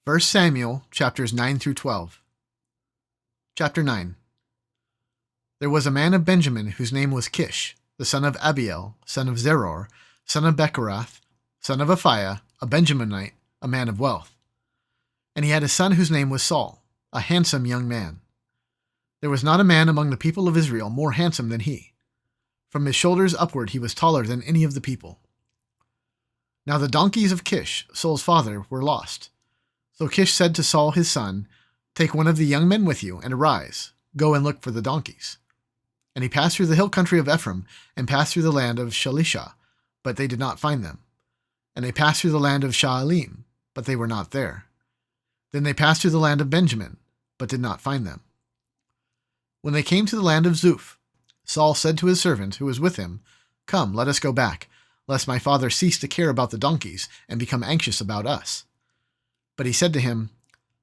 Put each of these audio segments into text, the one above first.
1 Samuel chapters 9 through 12. Chapter 9. There was a man of Benjamin whose name was Kish, the son of Abiel, son of Zeror, son of Bechorath, son of Aphiah, a Benjaminite, a man of wealth. And he had a son whose name was Saul, a handsome young man. There was not a man among the people of Israel more handsome than he. From his shoulders upward he was taller than any of the people. Now the donkeys of Kish, Saul's father, were lost. So Kish said to Saul his son, "Take one of the young men with you, and arise, go and look for the donkeys." And he passed through the hill country of Ephraim, and passed through the land of Shalisha, but they did not find them. And they passed through the land of Shaalim, but they were not there. Then they passed through the land of Benjamin, but did not find them. When they came to the land of Zuph, Saul said to his servant who was with him, "Come, let us go back, lest my father cease to care about the donkeys and become anxious about us." But he said to him,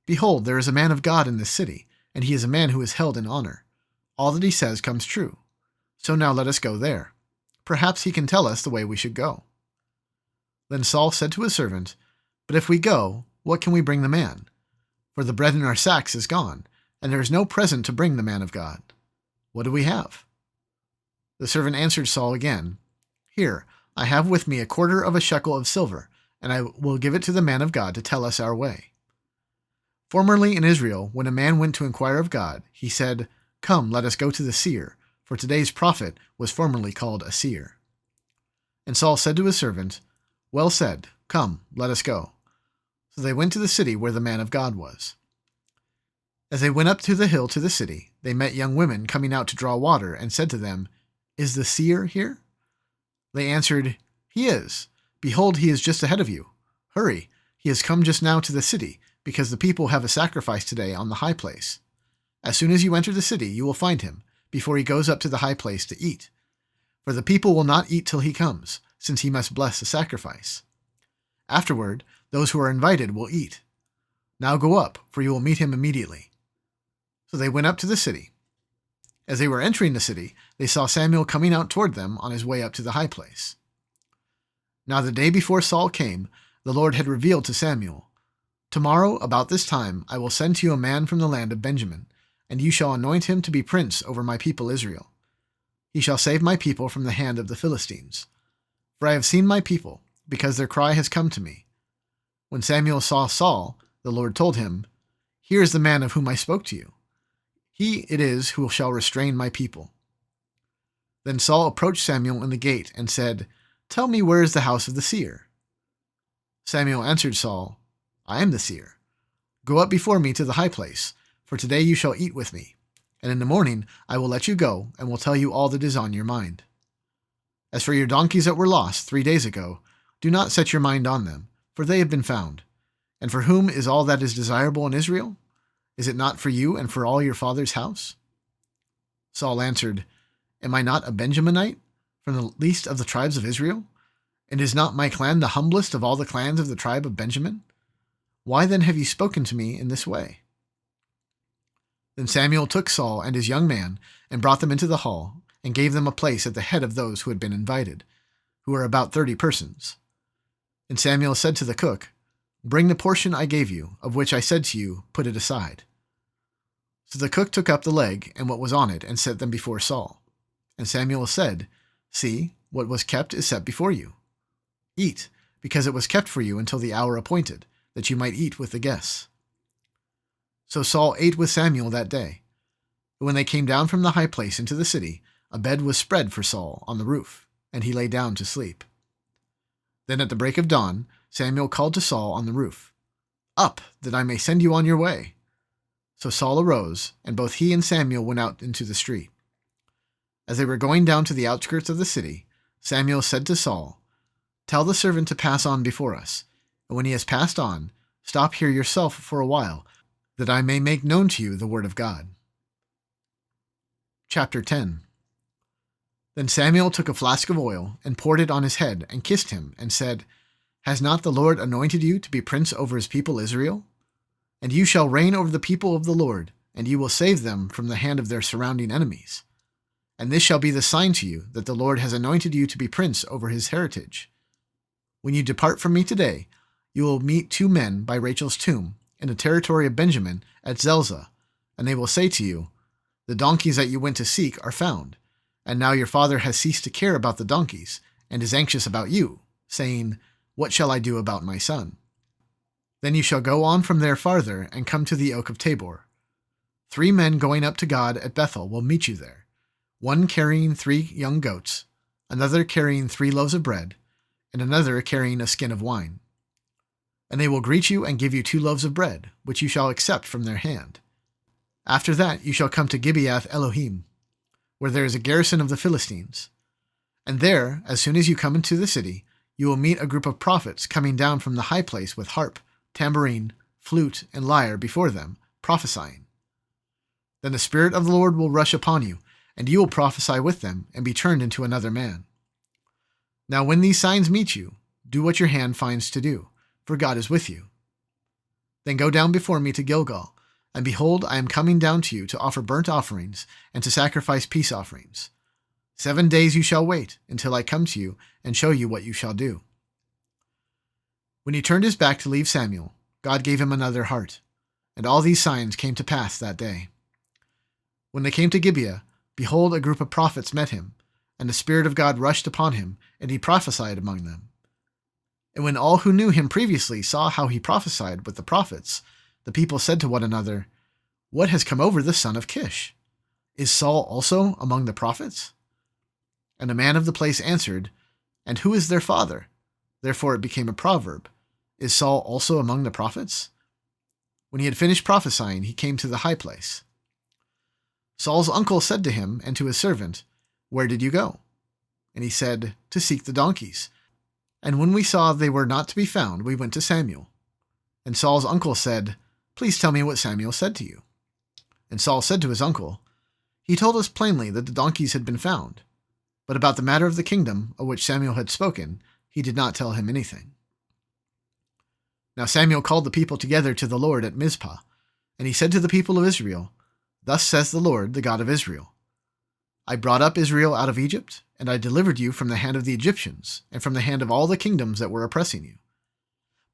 "Behold, there is a man of God in this city, and he is a man who is held in honor. All that he says comes true. So now let us go there. Perhaps he can tell us the way we should go." Then Saul said to his servant, "But if we go, what can we bring the man? For the bread in our sacks is gone, and there is no present to bring the man of God. What do we have?" The servant answered Saul again, "Here, I have with me 1/4 of a shekel of silver, and I will give it to the man of God to tell us our way." Formerly in Israel, when a man went to inquire of God, he said, "Come, let us go to the seer," for today's prophet was formerly called a seer. And Saul said to his servant, "Well said, come, let us go." So they went to the city where the man of God was. As they went up to the hill to the city, they met young women coming out to draw water, and said to them, "Is the seer here?" They answered, "He is. Behold, he is just ahead of you. Hurry, he has come just now to the city, because the people have a sacrifice today on the high place. As soon as you enter the city, you will find him, before he goes up to the high place to eat. For the people will not eat till he comes, since he must bless the sacrifice. Afterward, those who are invited will eat. Now go up, for you will meet him immediately." So they went up to the city. As they were entering the city, they saw Samuel coming out toward them on his way up to the high place. Now the day before Saul came, the Lord had revealed to Samuel, "Tomorrow, about this time, I will send to you a man from the land of Benjamin, and you shall anoint him to be prince over my people Israel. He shall save my people from the hand of the Philistines. For I have seen my people, because their cry has come to me." When Samuel saw Saul, the Lord told him, "Here is the man of whom I spoke to you. He it is who shall restrain my people." Then Saul approached Samuel in the gate and said, "Tell me, where is the house of the seer?" Samuel answered Saul, "I am the seer. Go up before me to the high place, for today you shall eat with me, and in the morning I will let you go and will tell you all that is on your mind. As for your donkeys that were lost 3 days ago, do not set your mind on them, for they have been found. And for whom is all that is desirable in Israel? Is it not for you and for all your father's house?" Saul answered, "Am I not a Benjaminite, from the least of the tribes of Israel? And is not my clan the humblest of all the clans of the tribe of Benjamin? Why then have you spoken to me in this way?" Then Samuel took Saul and his young man, and brought them into the hall, and gave them a place at the head of those who had been invited, who were about 30 persons. And Samuel said to the cook, "Bring the portion I gave you, of which I said to you, put it aside." So the cook took up the leg and what was on it, and set them before Saul. And Samuel said, "See, what was kept is set before you. Eat, because it was kept for you until the hour appointed, that you might eat with the guests." So Saul ate with Samuel that day. But when they came down from the high place into the city, a bed was spread for Saul on the roof, and he lay down to sleep. Then at the break of dawn, Samuel called to Saul on the roof, "Up, that I may send you on your way." So Saul arose, and both he and Samuel went out into the street. As they were going down to the outskirts of the city, Samuel said to Saul, "Tell the servant to pass on before us, and when he has passed on, stop here yourself for a while, that I may make known to you the word of God." Chapter 10. Then Samuel took a flask of oil, and poured it on his head, and kissed him, and said, "Has not the Lord anointed you to be prince over his people Israel? And you shall reign over the people of the Lord, and you will save them from the hand of their surrounding enemies. And this shall be the sign to you that the Lord has anointed you to be prince over his heritage. When you depart from me today, you will meet 2 men by Rachel's tomb, in the territory of Benjamin at Zelzah, and they will say to you, the donkeys that you went to seek are found, and now your father has ceased to care about the donkeys, and is anxious about you, saying, what shall I do about my son? Then you shall go on from there farther and come to the oak of Tabor. 3 men going up to God at Bethel will meet you there, one carrying 3 young goats, another carrying 3 loaves of bread, and another carrying a skin of wine. And they will greet you and give you 2 loaves of bread, which you shall accept from their hand. After that you shall come to Gibeath Elohim, where there is a garrison of the Philistines. And there, as soon as you come into the city, you will meet a group of prophets coming down from the high place with harp, tambourine, flute, and lyre before them, prophesying. Then the Spirit of the Lord will rush upon you, and you will prophesy with them and be turned into another man. Now when these signs meet you, do what your hand finds to do, for God is with you. Then go down before me to Gilgal, and behold, I am coming down to you to offer burnt offerings and to sacrifice peace offerings. 7 days you shall wait until I come to you and show you what you shall do. When he turned his back to leave Samuel, God gave him another heart, and all these signs came to pass that day. When they came to Gibeah, behold, a group of prophets met him, and the Spirit of God rushed upon him, and he prophesied among them. And when all who knew him previously saw how he prophesied with the prophets, the people said to one another, what has come over the son of Kish? Is Saul also among the prophets? And a man of the place answered, and who is their father? Therefore it became a proverb, is Saul also among the prophets? When he had finished prophesying, he came to the high place. Saul's uncle said to him and to his servant, where did you go? And he said, to seek the donkeys. And when we saw they were not to be found, we went to Samuel. And Saul's uncle said, please tell me what Samuel said to you. And Saul said to his uncle, he told us plainly that the donkeys had been found, but about the matter of the kingdom of which Samuel had spoken, he did not tell him anything. Now Samuel called the people together to the Lord at Mizpah, and he said to the people of Israel, thus says the Lord, the God of Israel, I brought up Israel out of Egypt, and I delivered you from the hand of the Egyptians, and from the hand of all the kingdoms that were oppressing you.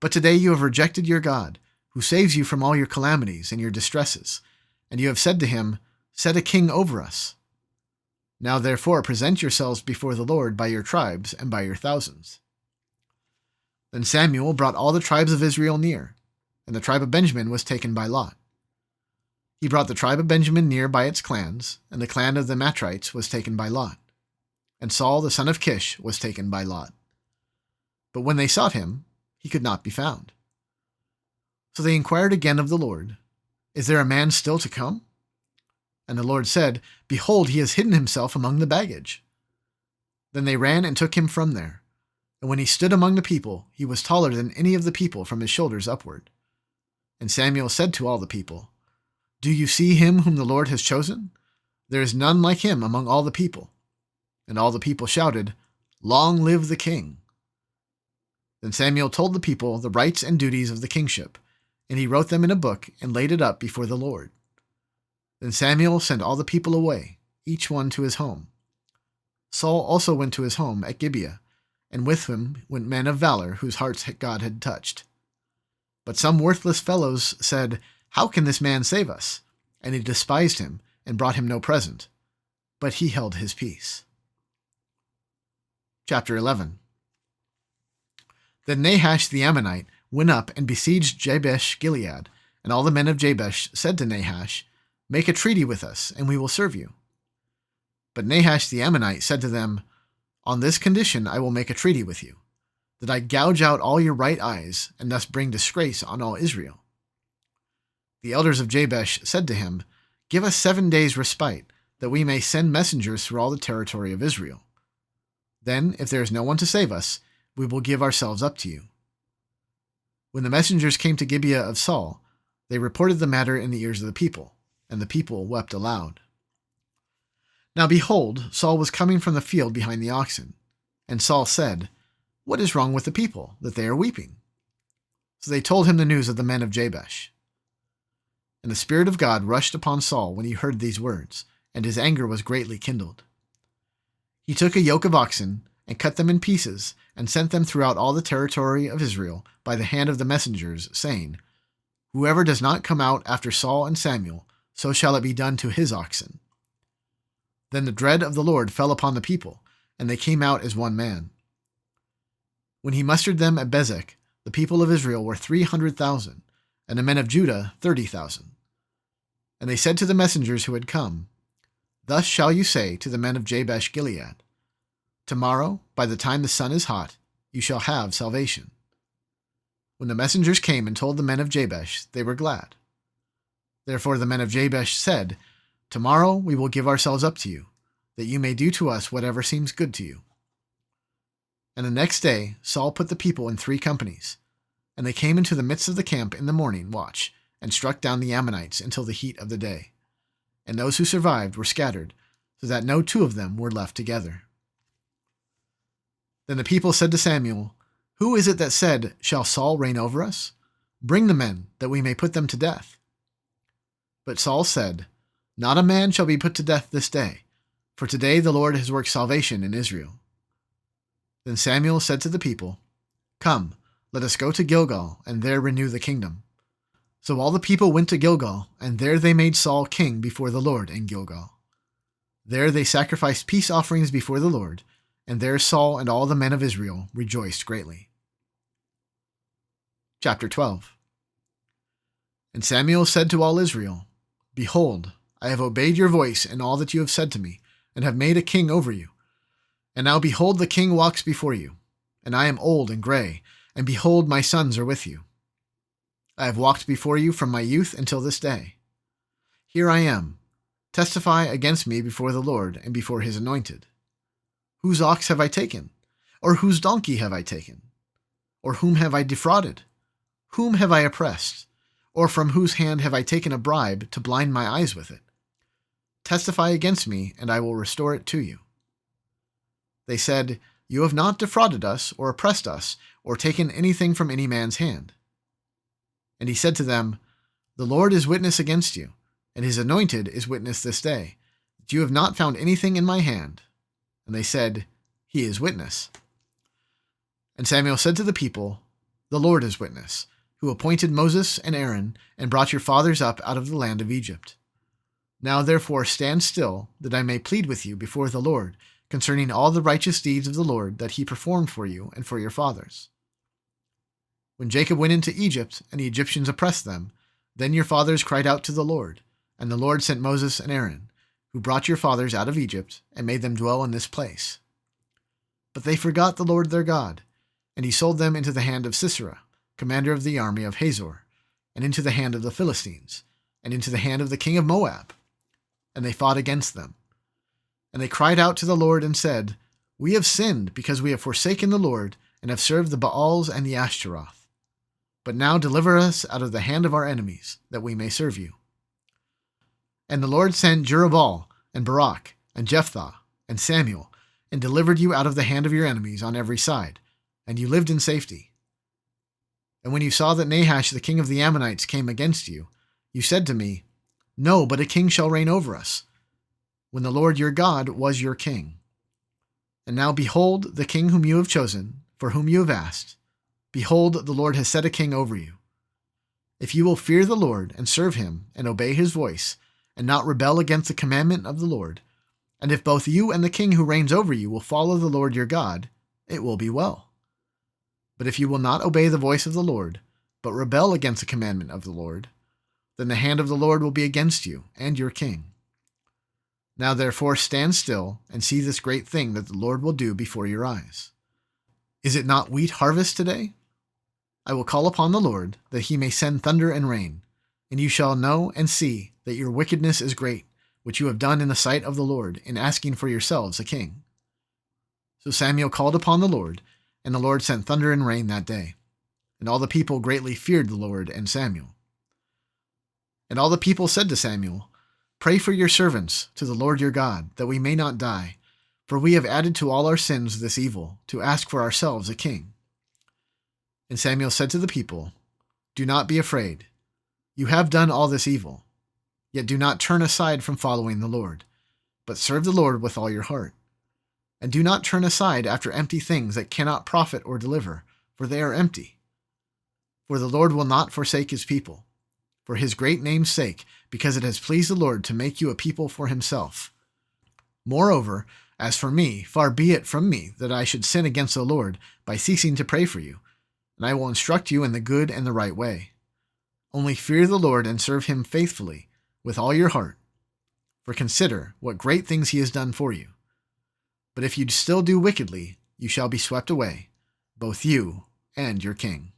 But today you have rejected your God, who saves you from all your calamities and your distresses, and you have said to him, set a king over us. Now therefore present yourselves before the Lord by your tribes and by your thousands. Then Samuel brought all the tribes of Israel near, and the tribe of Benjamin was taken by lot. He brought the tribe of Benjamin near by its clans, and the clan of the Matrites was taken by lot. And Saul the son of Kish was taken by lot. But when they sought him, he could not be found. So they inquired again of the Lord, is there a man still to come? And the Lord said, behold, he has hidden himself among the baggage. Then they ran and took him from there. And when he stood among the people, he was taller than any of the people from his shoulders upward. And Samuel said to all the people, do you see him whom the Lord has chosen? There is none like him among all the people. And all the people shouted, long live the king. Then Samuel told the people the rights and duties of the kingship, and he wrote them in a book and laid it up before the Lord. Then Samuel sent all the people away, each one to his home. Saul also went to his home at Gibeah, and with him went men of valor whose hearts God had touched. But some worthless fellows said, how can this man save us? And he despised him and brought him no present. But he held his peace. Chapter 11. Then Nahash the Ammonite went up and besieged Jabesh Gilead, and all the men of Jabesh said to Nahash, make a treaty with us, and we will serve you. But Nahash the Ammonite said to them, on this condition I will make a treaty with you, that I gouge out all your right eyes, and thus bring disgrace on all Israel. The elders of Jabesh said to him, give us 7 days' respite, that we may send messengers through all the territory of Israel. Then, if there is no one to save us, we will give ourselves up to you. When the messengers came to Gibeah of Saul, they reported the matter in the ears of the people, and the people wept aloud. Now behold, Saul was coming from the field behind the oxen, and Saul said, what is wrong with the people, that they are weeping? So they told him the news of the men of Jabesh. And the Spirit of God rushed upon Saul when he heard these words, and his anger was greatly kindled. He took a yoke of oxen, and cut them in pieces, and sent them throughout all the territory of Israel by the hand of the messengers, saying, Whoever does not come out after Saul and Samuel, so shall it be done to his oxen." Then the dread of the Lord fell upon the people, and they came out as one man. When he mustered them at Bezek, the people of Israel were 300,000, and the men of Judah 30,000. And they said to the messengers who had come, "Thus shall you say to the men of Jabesh Gilead, Tomorrow, by the time the sun is hot, you shall have salvation." When the messengers came and told the men of Jabesh, they were glad. Therefore the men of Jabesh said, "Tomorrow we will give ourselves up to you, that you may do to us whatever seems good to you." And the next day Saul put the people in 3 companies, and they came into the midst of the camp in the morning watch, and struck down the Ammonites until the heat of the day. And those who survived were scattered, so that no 2 of them were left together. Then the people said to Samuel, "Who is it that said, 'Shall Saul reign over us?' Bring the men, that we may put them to death." But Saul said, "Not a man shall be put to death this day, for today the Lord has worked salvation in Israel." Then Samuel said to the people, "Come, let us go to Gilgal, and there renew the kingdom." So all the people went to Gilgal, and there they made Saul king before the Lord in Gilgal. There they sacrificed peace offerings before the Lord, and there Saul and all the men of Israel rejoiced greatly. Chapter 12. And Samuel said to all Israel, "Behold, I have obeyed your voice in all that you have said to me, and have made a king over you. And now behold, the king walks before you, and I am old and gray, and behold, my sons are with you. I have walked before you from my youth until this day. Here I am. Testify against me before the Lord and before his anointed. Whose ox have I taken? Or whose donkey have I taken? Or whom have I defrauded? Whom have I oppressed? Or from whose hand have I taken a bribe to blind my eyes with it? Testify against me, and I will restore it to you." They said, "You have not defrauded us, or oppressed us, or taken anything from any man's hand." And he said to them, "The Lord is witness against you, and his anointed is witness this day, that you have not found anything in my hand." And they said, "He is witness." And Samuel said to the people, "The Lord is witness, who appointed Moses and Aaron, and brought your fathers up out of the land of Egypt. Now therefore stand still, that I may plead with you before the Lord concerning all the righteous deeds of the Lord that he performed for you and for your fathers. When Jacob went into Egypt, and the Egyptians oppressed them, then your fathers cried out to the Lord, and the Lord sent Moses and Aaron, who brought your fathers out of Egypt, and made them dwell in this place. But they forgot the Lord their God, and he sold them into the hand of Sisera, commander of the army of Hazor, and into the hand of the Philistines, and into the hand of the king of Moab. And they fought against them. And they cried out to the Lord and said, "We have sinned, because we have forsaken the Lord, and have served the Baals and the Ashtaroth. But now deliver us out of the hand of our enemies, that we may serve you." And the Lord sent Jerubbaal, and Barak, and Jephthah, and Samuel, and delivered you out of the hand of your enemies on every side, and you lived in safety. And when you saw that Nahash the king of the Ammonites came against you, you said to me, "No, but a king shall reign over us," when the Lord your God was your king. And now behold, the king whom you have chosen, for whom you have asked, behold, the Lord has set a king over you. If you will fear the Lord and serve him and obey his voice, and not rebel against the commandment of the Lord, and if both you and the king who reigns over you will follow the Lord your God, it will be well. But if you will not obey the voice of the Lord, but rebel against the commandment of the Lord, then the hand of the Lord will be against you and your king. Now therefore stand still and see this great thing that the Lord will do before your eyes. Is it not wheat harvest today? I will call upon the Lord, that he may send thunder and rain, and you shall know and see that your wickedness is great, which you have done in the sight of the Lord, in asking for yourselves a king. So Samuel called upon the Lord, and the Lord sent thunder and rain that day. And all the people greatly feared the Lord and Samuel. And all the people said to Samuel, "Pray for your servants to the Lord your God, that we may not die, for we have added to all our sins this evil, to ask for ourselves a king." And Samuel said to the people, "Do not be afraid. You have done all this evil. Yet do not turn aside from following the Lord, but serve the Lord with all your heart. And do not turn aside after empty things that cannot profit or deliver, for they are empty. For the Lord will not forsake his people, for his great name's sake, because it has pleased the Lord to make you a people for himself. Moreover, as for me, far be it from me that I should sin against the Lord by ceasing to pray for you, and I will instruct you in the good and the right way. Only fear the Lord and serve him faithfully, with all your heart, for consider what great things he has done for you. But if you still do wickedly, you shall be swept away, both you and your king.